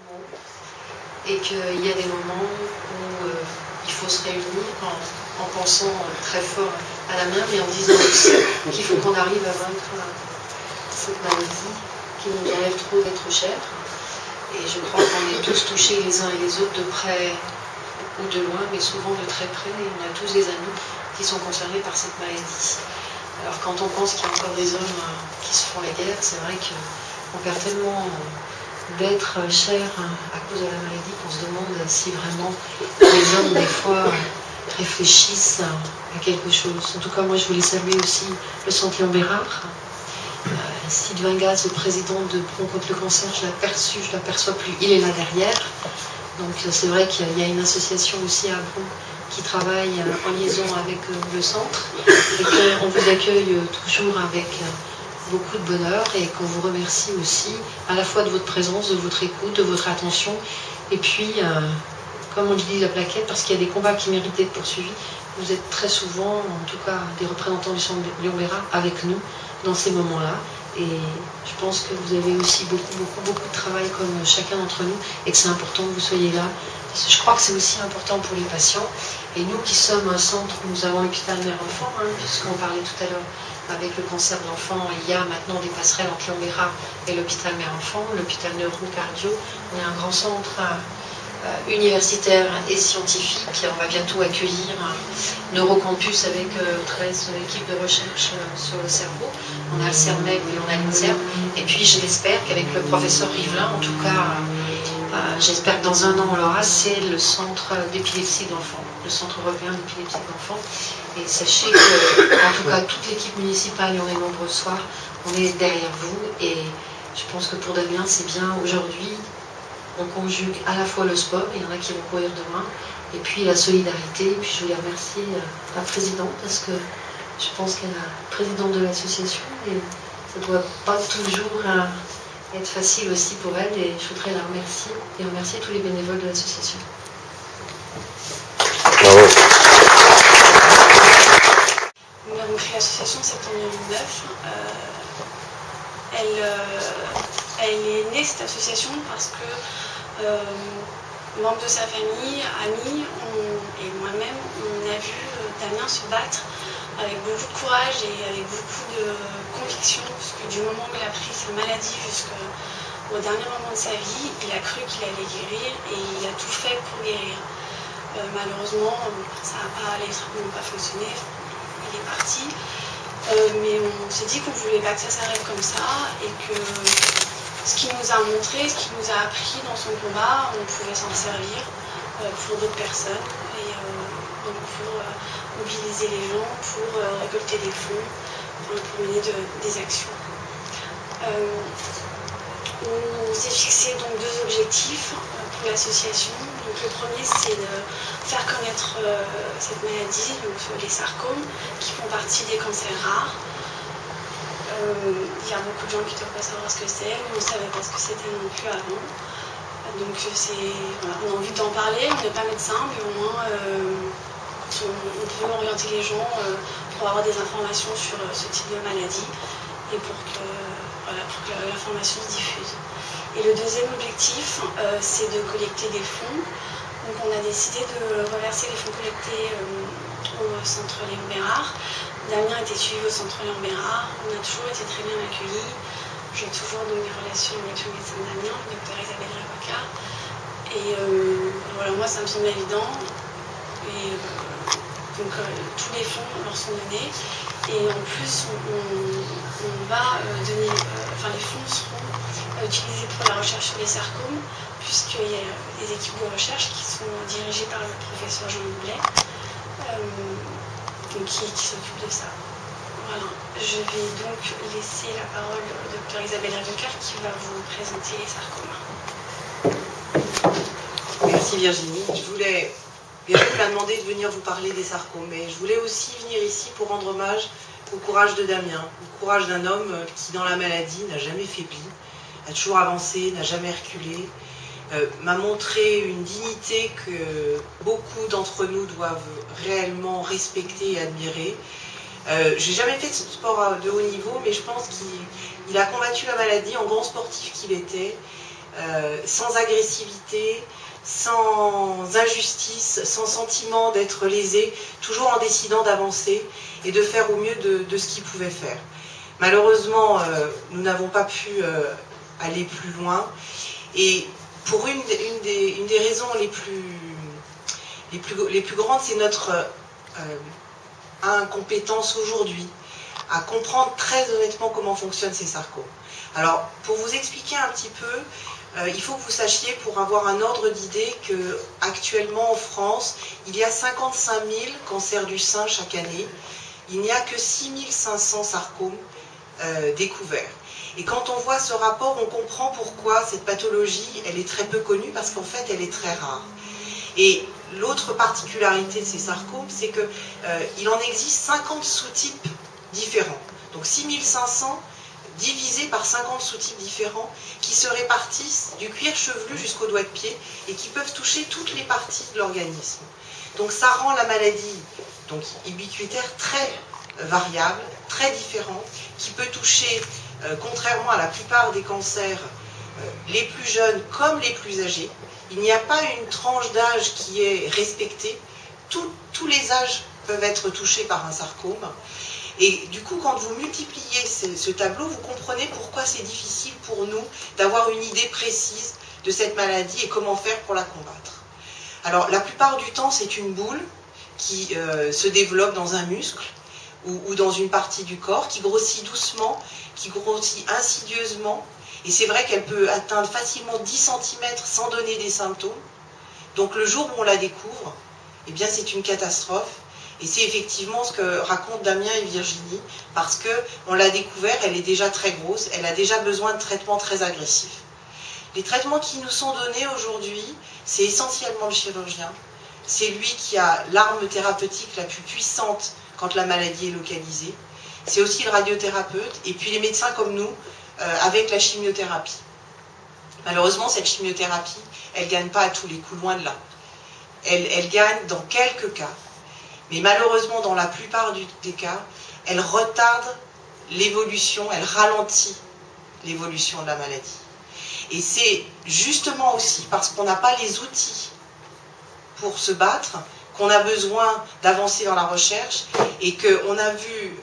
mots et qu'il y a des moments où il faut se réunir en pensant très fort à la main, mais en disant aussi qu'il faut qu'on arrive à vaincre cette maladie qui nous enlève trop d'êtres chers. Et je crois qu'on est tous touchés les uns et les autres de près ou de loin, mais souvent de très près, et on a tous des amis qui sont concernés par cette maladie. Alors quand on pense qu'il y a encore des hommes qui se font la guerre, c'est vrai qu'on perd tellement d'êtres chers à cause de la maladie qu'on se demande si vraiment les hommes des fois réfléchissent à quelque chose. En tout cas, moi je voulais saluer aussi le Centre Léon Bérard. Sylvain Gaz, le président de Prons contre le cancer, je l'aperçois plus, il est là derrière. Donc c'est vrai qu'il y a une association aussi à Bron qui travaille en liaison avec le centre et qu'on vous accueille toujours avec beaucoup de bonheur et qu'on vous remercie aussi à la fois de votre présence, de votre écoute, de votre attention et puis, comme on le dit, la plaquette, parce qu'il y a des combats qui méritent d'être poursuivis. Vous êtes très souvent, en tout cas des représentants du centre Léon Bérard, avec nous dans ces moments-là. Et je pense que vous avez aussi beaucoup de travail comme chacun d'entre nous et que c'est important que vous soyez là. Je crois que c'est aussi important pour les patients. Et nous qui sommes un centre, nous avons l'hôpital mère-enfant, puisqu'on parlait tout à l'heure avec le cancer de l'enfant, il y a maintenant des passerelles entre Léon Bérard et l'hôpital mère-enfant, l'hôpital neuro-cardio. On est un grand centre universitaire et scientifique. On va bientôt accueillir un neurocampus avec 13 équipes de recherche sur le cerveau. On a le CERMEC et on a l'INSERM. Et puis je l'espère qu'avec le professeur Rivlin, en tout cas, j'espère que dans un an on l'aura, c'est le centre d'épilepsie de l'enfant, le centre européen d'épilepsie de l'enfant. Et sachez que, en tout cas, toute l'équipe municipale, et on est nombreux ce soir, on est derrière vous. Et je pense que pour Damien, c'est bien aujourd'hui. On conjugue à la fois le sport, il y en a qui vont courir demain, et puis la solidarité. Et puis je voulais remercier la présidente, parce que je pense qu'elle est la présidente de l'association, et ça ne doit pas toujours être facile aussi pour elle, et je voudrais la remercier, et remercier tous les bénévoles de l'association. Bravo. Nous avons créé l'association en septembre 2009. Elle est née, cette association, parce que membres de sa famille, amis et moi-même, on a vu Damien se battre avec beaucoup de courage et avec beaucoup de conviction, parce que du moment où il a pris sa maladie jusqu'au dernier moment de sa vie, il a cru qu'il allait guérir et il a tout fait pour guérir. Malheureusement, ça n'a pas, les traitements n'ont pas fonctionné, il est parti. Mais on s'est dit qu'on ne voulait pas que ça s'arrête comme ça et que ce qu'il nous a montré, ce qu'il nous a appris dans son combat, on pouvait s'en servir pour d'autres personnes et donc pour mobiliser les gens, pour récolter des fonds, pour mener des actions. On s'est fixé donc 2 objectifs pour l'association. Donc le premier, c'est de faire connaître cette maladie, donc les sarcomes, qui font partie des cancers rares. Il y a beaucoup de gens qui ne doivent pas savoir ce que c'est, mais on ne savait pas ce que c'était non plus avant. Donc voilà, on a envie d'en parler, on n'est pas médecin, mais au moins on peut orienter les gens pour avoir des informations sur ce type de maladie et pour que l'information se diffuse. Et le deuxième objectif, c'est de collecter des fonds. Donc on a décidé de reverser les fonds collectés au centre Léon Bérard. Damien a été suivi au centre Léon Bérard. On a toujours été très bien accueillis. J'ai toujours donc des relations avec le médecin Damien, le docteur Isabelle Ravocat. Et voilà, moi ça me semble évident. Et donc tous les fonds leur sont donnés. Et en plus, on va donner, les fonds seront utilisés pour la recherche sur les sarcomes, puisqu'il y a des équipes de recherche qui sont dirigées par le professeur Jean Boulet, qui s'occupe de ça. Voilà. Je vais donc laisser la parole au docteur Isabelle Ravocat qui va vous présenter les sarcomes. Merci Virginie. Virginie m'a demandé de venir vous parler des sarcomes, mais je voulais aussi venir ici pour rendre hommage au courage de Damien, au courage d'un homme qui, dans la maladie, n'a jamais faibli, a toujours avancé, n'a jamais reculé, m'a montré une dignité que beaucoup d'entre nous doivent réellement respecter et admirer. J'ai jamais fait de sport de haut niveau, mais je pense qu'il a combattu la maladie en grand sportif qu'il était. sans agressivité, sans injustice, sans sentiment d'être lésé, toujours en décidant d'avancer et de faire au mieux de ce qu'il pouvait faire. Malheureusement, nous n'avons pas pu aller plus loin, et pour une des raisons les plus grandes, c'est notre incompétence aujourd'hui à comprendre très honnêtement comment fonctionnent ces sarcomes. Alors, pour vous expliquer un petit peu, il faut que vous sachiez, pour avoir un ordre d'idée, qu'actuellement en France, il y a 55 000 cancers du sein chaque année. Il n'y a que 6 500 sarcomes découverts. Et quand on voit ce rapport, on comprend pourquoi cette pathologie, elle est très peu connue, parce qu'en fait, elle est très rare. Et l'autre particularité de ces sarcomes, c'est qu'il en existe 50 sous-types différents. Donc 6500 divisés par 50 sous-types différents qui se répartissent du cuir chevelu jusqu'au doigt de pied et qui peuvent toucher toutes les parties de l'organisme. Donc ça rend la maladie donc ubiquitaire très variable, très différente, qui peut toucher, contrairement à la plupart des cancers, les plus jeunes comme les plus âgés. Il n'y a pas une tranche d'âge qui est respectée. Tous les âges peuvent être touchés par un sarcome. Et du coup, quand vous multipliez ce tableau, vous comprenez pourquoi c'est difficile pour nous d'avoir une idée précise de cette maladie et comment faire pour la combattre. Alors, la plupart du temps, c'est une boule qui se développe dans un muscle ou dans une partie du corps, qui grossit doucement, qui grossit insidieusement. Et c'est vrai qu'elle peut atteindre facilement 10 cm sans donner des symptômes. Donc le jour où on la découvre, eh bien c'est une catastrophe. Et c'est effectivement ce que racontent Damien et Virginie, parce qu'on l'a découvert, elle est déjà très grosse, elle a déjà besoin de traitements très agressifs. Les traitements qui nous sont donnés aujourd'hui, c'est essentiellement le chirurgien. C'est lui qui a l'arme thérapeutique la plus puissante quand la maladie est localisée. C'est aussi le radiothérapeute, et puis les médecins comme nous, avec la chimiothérapie. Malheureusement, cette chimiothérapie, elle ne gagne pas à tous les coups, loin de là. Elle gagne dans quelques cas. Mais malheureusement, dans la plupart des cas, elle retarde l'évolution, elle ralentit l'évolution de la maladie. Et c'est justement aussi parce qu'on n'a pas les outils pour se battre qu'on a besoin d'avancer dans la recherche, et qu'on a vu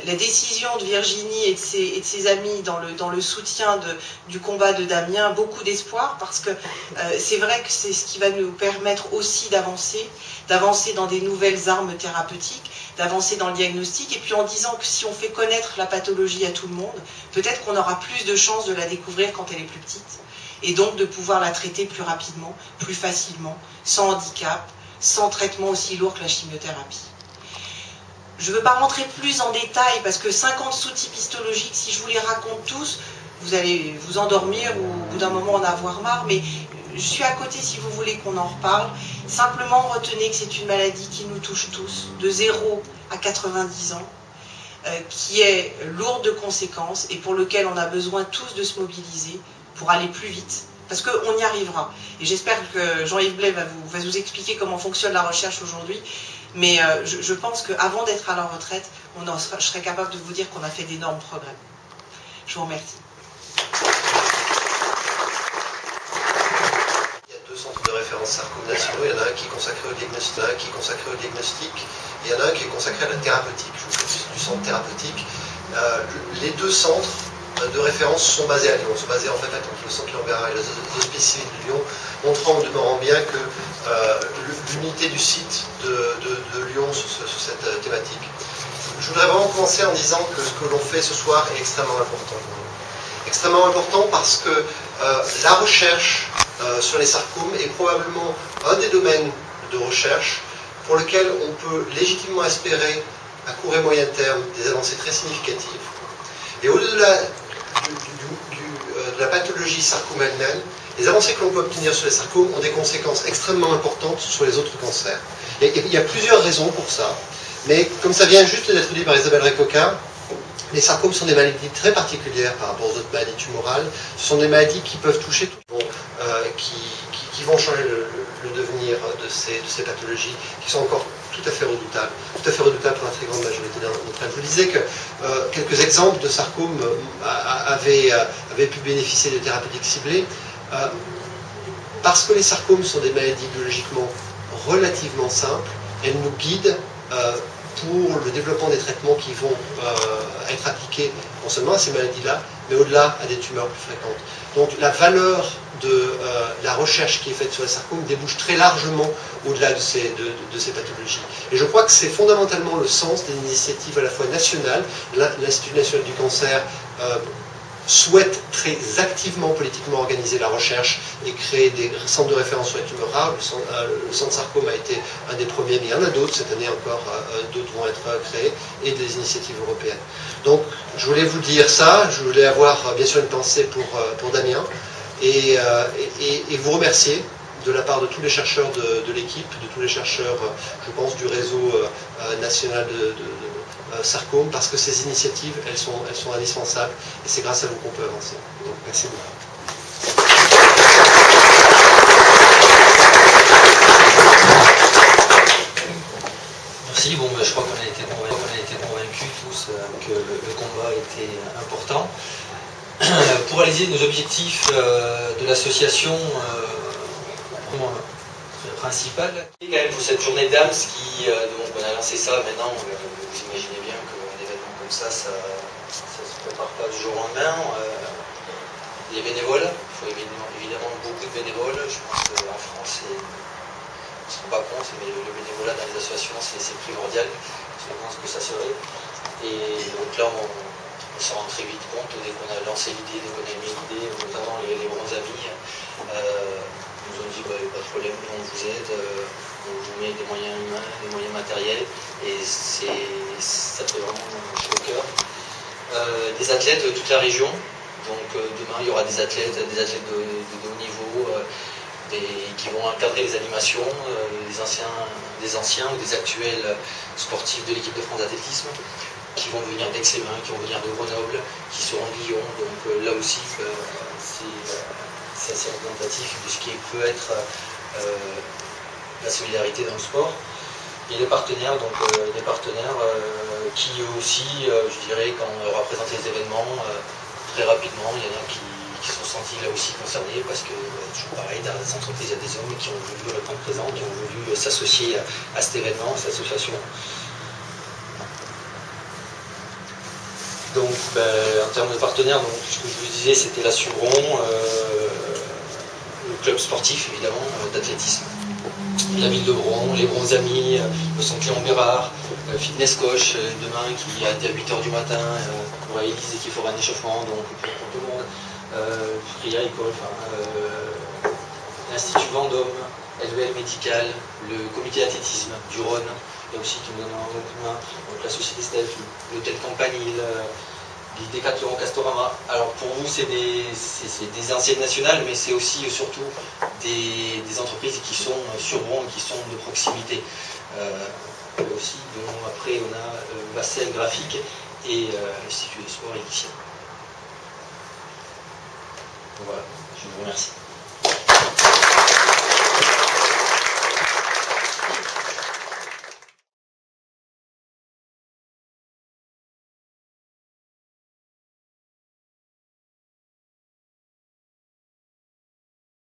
la décision de Virginie et de ses amis dans le soutien du combat de Damien, beaucoup d'espoir, parce que c'est vrai que c'est ce qui va nous permettre aussi d'avancer dans des nouvelles armes thérapeutiques, d'avancer dans le diagnostic, et puis en disant que si on fait connaître la pathologie à tout le monde, peut-être qu'on aura plus de chances de la découvrir quand elle est plus petite, et donc de pouvoir la traiter plus rapidement, plus facilement, sans handicap, sans traitement aussi lourd que la chimiothérapie. Je ne veux pas rentrer plus en détail, parce que 50 sous-types histologiques, si je vous les raconte tous, vous allez vous endormir ou au bout d'un moment en avoir marre, mais je suis à côté si vous voulez qu'on en reparle. Simplement retenez que c'est une maladie qui nous touche tous, de 0 à 90 ans, qui est lourde de conséquences et pour lequel on a besoin tous de se mobiliser pour aller plus vite, parce qu'on y arrivera. Et j'espère que Jean-Yves Blais va vous expliquer comment fonctionne la recherche aujourd'hui, mais je pense qu'avant d'être à la retraite, je serais capable de vous dire qu'on a fait d'énormes progrès. Je vous remercie. Il y a 2 centres de référence sarcomes nationaux, il y en a un qui est consacré au diagnostic, et il y en a un qui est consacré à la thérapeutique. Je vous fais du centre thérapeutique. Les 2 centres de référence sont basés à Lyon, sont basés en fait entre le centre Léon-Bérard et les hospices civils de Lyon, montrant en demeurant bien que l'unité du site de Lyon sur cette thématique. Je voudrais vraiment commencer en disant que ce que l'on fait ce soir est extrêmement important. Extrêmement important parce que la recherche sur les sarcomes est probablement un des domaines de recherche pour lequel on peut légitimement espérer à court et moyen terme des avancées très significatives. Et au-delà de la pathologie sarcome elle-même, les avancées que l'on peut obtenir sur les sarcomes ont des conséquences extrêmement importantes sur les autres cancers. Il y a plusieurs raisons pour ça, mais comme ça vient juste d'être dit par Isabelle Recoca, les sarcomes sont des maladies très particulières par rapport aux autres maladies tumorales. Ce sont des maladies qui peuvent toucher tout le monde, qui vont changer le devenir de ces pathologies, qui sont encore tout à fait redoutable pour la très grande majorité d'entre elles. Je vous disais que quelques exemples de sarcomes avaient pu bénéficier de thérapeutiques ciblées. Parce que les sarcomes sont des maladies biologiquement relativement simples, elles nous guident pour le développement des traitements qui vont être appliqués non seulement à ces maladies-là, mais au-delà à des tumeurs plus fréquentes. Donc la valeur de la recherche qui est faite sur les sarcomes débouche très largement au-delà de ces pathologies. Et je crois que c'est fondamentalement le sens des initiatives à la fois nationales. L'Institut national du cancer souhaite très activement politiquement organiser la recherche et créer des centres de référence sur les tumeurs rares. Le centre sarcome a été un des premiers, mais il y en a d'autres. Cette année encore, d'autres vont être créés, et des initiatives européennes. Donc, je voulais vous dire ça. Je voulais avoir, bien sûr, une pensée pour Damien et vous remercier de la part de tous les chercheurs de l'équipe, de tous les chercheurs, je pense, du réseau national de sarcome, parce que ces initiatives, elles sont indispensables, et c'est grâce à vous qu'on peut avancer. Donc, merci beaucoup. Merci. Bon, je crois qu'on a été convaincus tous que le combat était important. Pour réaliser nos objectifs de l'association principale, et quand même pour cette journée d'âmes, donc on a lancé ça maintenant, vous imaginez bien qu'un événement comme ça se prépare pas du jour au lendemain. Les bénévoles, il faut évidemment beaucoup de bénévoles. Je pense qu'en France, on ne se rend pas compte, mais le bénévolat dans les associations, c'est primordial. Je pense que ça serait. Et donc là, on s'en rend très vite compte dès qu'on a lancé l'idée, dès qu'on a mis l'idée, notamment les bons amis. Nous ont dit, pas de problème, nous on vous aide, on vous met des moyens humains, des moyens matériels, et ça fait vraiment chaud au cœur. Des athlètes de toute la région, donc demain il y aura des athlètes de haut niveau qui vont encadrer les animations, des anciens ou des actuels sportifs de l'équipe de France d'athlétisme, qui vont venir d'Aix-les-Bains, qui vont venir de Grenoble, qui seront de Lyon, donc là aussi c'est assez représentatif de ce qui peut être la solidarité dans le sport. Et les partenaires, qui eux aussi, je dirais, quand on leur a présenté les événements, très rapidement, il y en a qui se sont sentis là aussi concernés, parce que, toujours pareil, dans les entreprises, il y a des hommes qui ont voulu répondre présent, qui ont voulu s'associer à cet événement, à cette association. Donc, en termes de partenaires, donc, ce que je vous disais, c'était la Subron, le club sportif, évidemment, d'athlétisme, la ville de Bron, les bons amis, le centre Cléon Bérard, Fitness Coach, demain, qui a dès 8h du matin, pour Élise et qui fera un échauffement, donc pour tout le monde, Fria École, l'Institut Vendôme, LVL Médical, le comité d'athlétisme du Rhône, il y a aussi qui me donne un coup de main, donc la société Steph, l'hôtel Campanile, les Décathlon, Castorama. Alors pour vous, c'est des anciennes nationales, mais c'est aussi surtout des entreprises qui sont sur Bron, qui sont de proximité. Aussi, dont après on a Vassel Graphique et l'Institut des Sports et Lycée. Voilà, je vous remercie.